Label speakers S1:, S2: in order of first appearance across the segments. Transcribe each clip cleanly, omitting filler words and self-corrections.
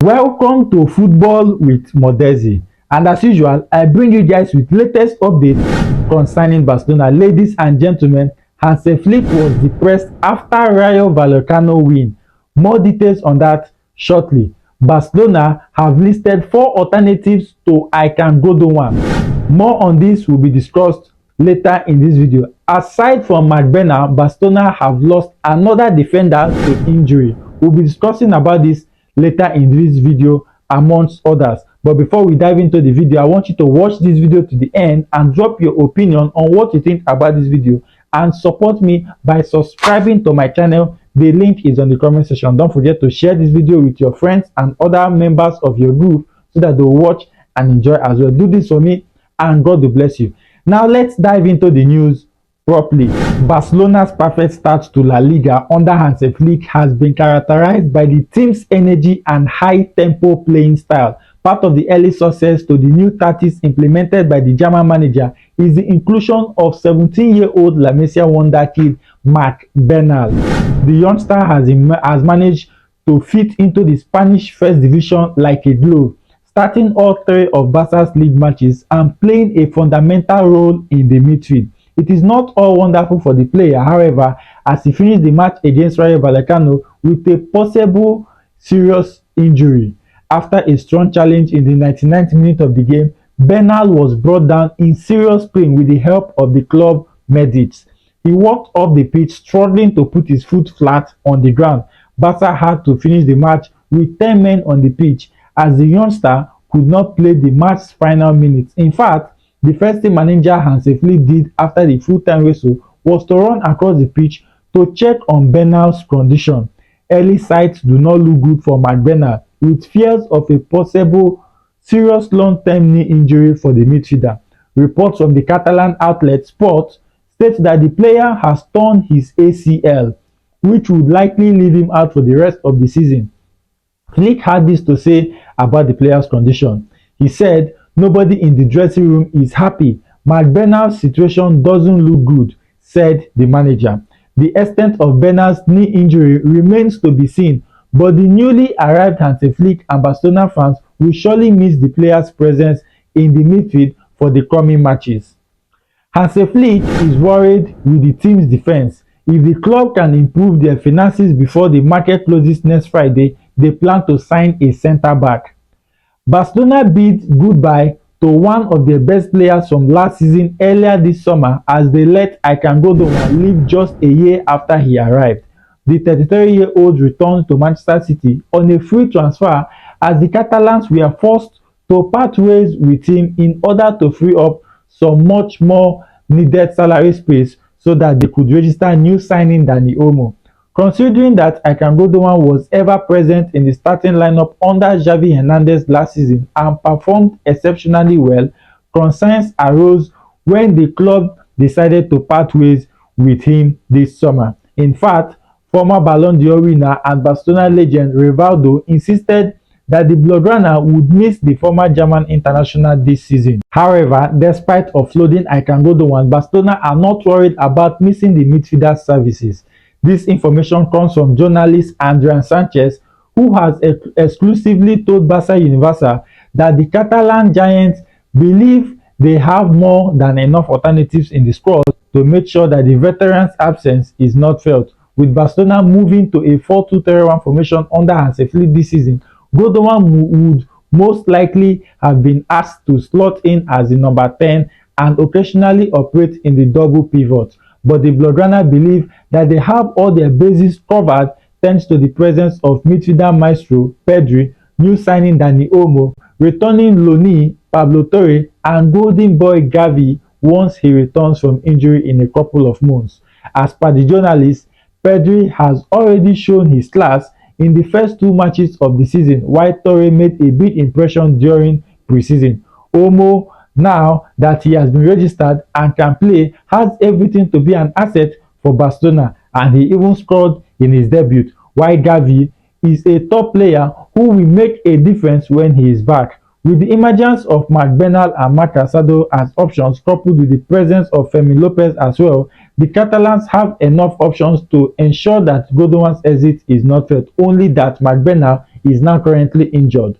S1: Welcome to Football with Modezi, and as usual I bring you guys with latest updates concerning Barcelona. Ladies and gentlemen, Hansi Flick was depressed after Rayo Vallecano win. More details on that shortly. Barcelona have listed 4 alternatives to gundogan. More on this will be discussed later in this video. Aside from Marc Bernal, Barcelona have lost another defender to injury. We'll be discussing about this later in this video amongst others. But before we dive into the video, I want you to watch this video to the end and drop your opinion on what you think about this video, and support me by subscribing to my channel. The link is on the comment section. Don't forget to share this video with your friends and other members of your group so that they'll watch and enjoy as well. Do this for me and God will bless you. Now let's dive into the news properly. Barcelona's perfect start to La Liga under Hansi Flick has been characterized by the team's energy and high-tempo playing style. Part of the early success to the new tactics implemented by the German manager is the inclusion of 17-year-old La Masia wonder kid Marc Bernal. The youngster has managed to fit into the Spanish First Division like a glove, starting all 3 of Barca's league matches and playing a fundamental role in the midfield. It is not all wonderful for the player, however, as he finished the match against Rayo Vallecano with a possible serious injury. After a strong challenge in the 99th minute of the game, Bernal was brought down in serious pain with the help of the club medics. He walked off the pitch struggling to put his foot flat on the ground. Barca had to finish the match with 10 men on the pitch as the youngster could not play the match's final minutes. In fact, the first thing manager Hansi Flick did after the full-time whistle was to run across the pitch to check on Bernal's condition. Early signs do not look good for Marc Bernal, with fears of a possible serious long-term knee injury for the midfielder. Reports from the Catalan outlet Sport state that the player has torn his ACL, which would likely leave him out for the rest of the season. Flick had this to say about the player's condition. He said, "Nobody in the dressing room is happy. Marc Bernal's situation doesn't look good," said the manager. The extent of Bernal's knee injury remains to be seen, but the newly arrived Hansi Flick and Barcelona fans will surely miss the player's presence in the midfield for the coming matches. Hansi Flick is worried with the team's defense. If the club can improve their finances before the market closes next Friday, they plan to sign a centre-back. Barcelona bid goodbye to one of their best players from last season earlier this summer as they let gundogan leave just a year after he arrived. The 33-year-old returned to Manchester City on a free transfer as the Catalans were forced to part ways with him in order to free up some much more needed salary space so that they could register new signing Dani Olmo. Considering that gundogan was ever present in the starting lineup under Xavi Hernandez last season and performed exceptionally well, concerns arose when the club decided to part ways with him this summer. In fact, former Ballon d'Or winner and Barcelona legend Rivaldo insisted that the Blaugrana would miss the former German international this season. However, despite offloading gundogan, Barcelona are not worried about missing the midfielder's services. This information comes from journalist Adrian Sanchez, who has exclusively told Barça Universal that the Catalan giants believe they have more than enough alternatives in the squad to make sure that the veteran's absence is not felt. With Barcelona moving to a 4-2-3-1 formation under Hansi Flick this season, gundogan would most likely have been asked to slot in as the number 10 and occasionally operate in the double pivot. But the Blaugrana believe that they have all their bases covered thanks to the presence of midfielder maestro Pedri, new signing Dani Olmo, returning loanee Pablo Torre, and golden boy Gavi once he returns from injury in a couple of months. As per the journalist, Pedri has already shown his class in the first 2 matches of the season, while Torre made a big impression during preseason. Olmo, now that he has been registered and can play, has everything to be an asset for Barcelona, and he even scored in his debut, while Gavi is a top player who will make a difference when he is back. With the emergence of Marc Bernal and Marc Casado as options, coupled with the presence of Fermin Lopez as well, the Catalans have enough options to ensure that gundogan's exit is not felt, only that Marc Bernal is now currently injured.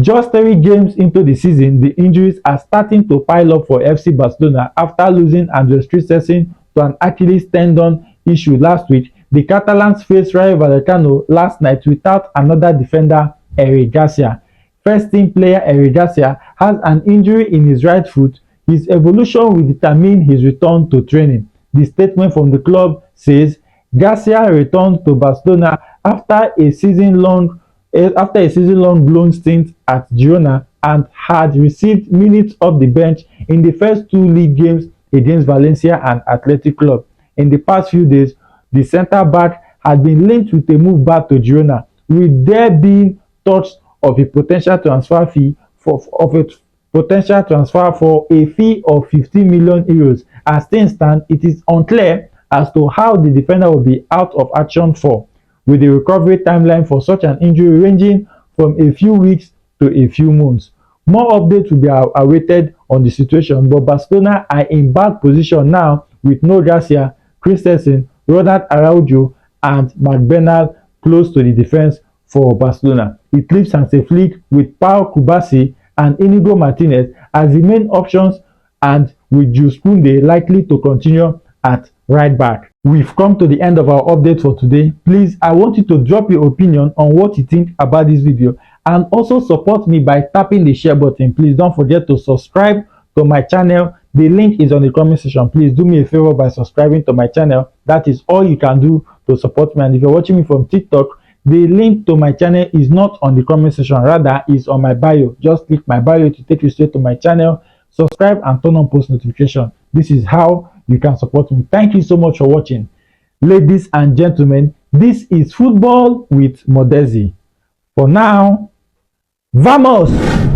S1: Just 3 games into the season, the injuries are starting to pile up for FC Barcelona after losing Andres Christensen to an Achilles tendon issue last week. The Catalans faced Rayo Vallecano last night without another defender, Eric Garcia. First-team player Eric Garcia has an injury in his right foot. His evolution will determine his return to training. The statement from the club says Garcia returned to Barcelona after a season-long loan stint at Girona and had received minutes off the bench in the first 2 league games against Valencia and Athletic Club. In the past few days, the centre-back had been linked with a move back to Girona, with there being talks of a potential transfer for a fee of €15 million. As things stand, it is unclear as to how the defender will be out of action for, with the recovery timeline for such an injury ranging from a few weeks to a few months. More updates will be awaited on the situation, but Barcelona are in bad position now with no Garcia, Christensen, Ronald Araujo and Marc Bernal close to the defence for Barcelona. It leaves Hansi with Pau Kubasi and Inigo Martinez as the main options, and with Jules Koundé likely to continue at right back. We've come to the end of our update for today. Please, I want you to drop your opinion on what you think about this video, and also support me by tapping the share button. Please don't forget to subscribe to my channel. The link is on the comment section. Please do me a favor by subscribing to my channel. That is all you can do to support me. And if you're watching me from TikTok, the link to my channel is not on the comment section, rather is on my bio. Just click my bio to take you straight to my channel. Subscribe and turn on post notification. This is how you can support me. Thank you so much for watching. Ladies and gentlemen, this is Football with Modezi. For now, vamos!